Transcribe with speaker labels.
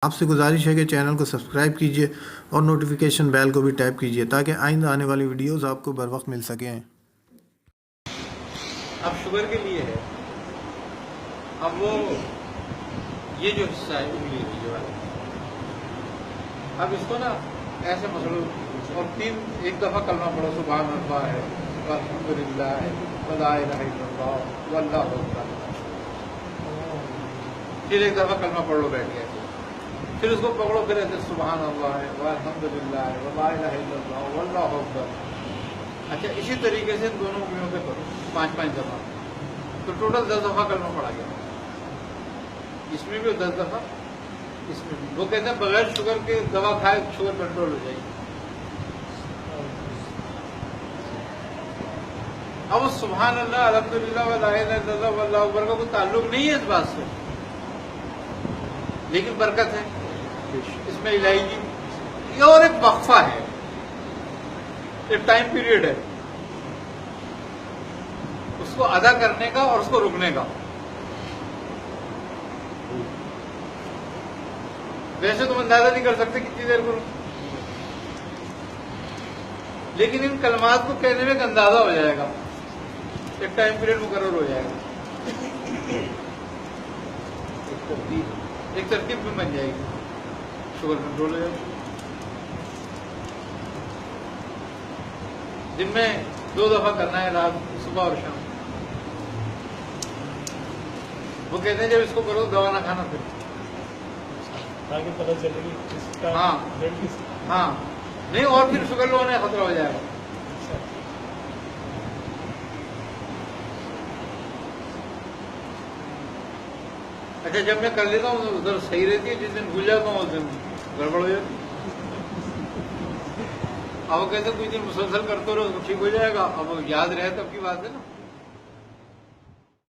Speaker 1: आपसे गुजारिश है कि चैनल को सब्सक्राइब कीजिए और नोटिफिकेशन बेल को भी टैप कीजिए ताकि आइंदा आने वाली वीडियोस आपको बर वक्त मिल सकें।
Speaker 2: अब शुगर के लिए है। अब वो ये जो हिस्सा है उंगली जो है, अब इसको ना ऐसे मसलो और एक दफा कलमा पढ़ो, सुभान अल्लाह है, अल्हम्दुलिल्लाह है, ला इलाहा इल्लल्लाह वल्लाहु अकबर। फिर एक दफा कलमा पढ़ लो बैठ गया, फिर उसको पकड़ो, फिर ऐसे सुभान अल्लाह है, अल्हम्दुलिल्लाह है, ला इलाहा इल्लल्लाह वल्लाहु अकबर। अच्छा, इसी तरीके से इन दोनों उंगलियों पे करो 5-5 दफा, तो टोटल 10 दफा कलमा पढ़ा गया। इसमें भी 10 दफा, इसमें भी। वो कहते हैं बगैर शुगर के दवा खाए शुगर कंट्रोल हो जाएगी। अब वो सुभान अल्लाह, अल्हम्दुलिल्लाह, ला इलाहा इल्लल्लाह वल्लाहु अकबर का कोई ताल्लुक नहीं है इस बात से, लेकिन बरकत है इसमें इलाही की। और एक वक्फा है, एक टाइम पीरियड है उसको अदा करने का और उसको रुकने का। वैसे तुम अंदाजा नहीं कर सकते कितनी देर को, लेकिन इन कलमात को कहने में एक अंदाजा हो जाएगा, एक टाइम पीरियड मुकर्रर हो जाएगा, एक तरकीब में बन जाएगी, शुगर कंट्रोल हो जाएगी। दिन में 2 दफा करना है, रात, सुबह और शाम। वो कहते हैं जब इसको करो दवा ना खाना, फिर
Speaker 3: ताकि पता चलेगी।
Speaker 2: हाँ, नहीं, और फिर शुगर लो होने का खतरा हो जाएगा। अच्छा, जब मैं कर लेता हूँ उधर सही रहती है, जिस दिन भूल जाता हूँ उस दिन गड़बड़ हो जाती है। अब वो कहते हैं कुछ दिन मुसलसल करते रहो तो ठीक हो जाएगा। अब याद रहे तब की बात है ना।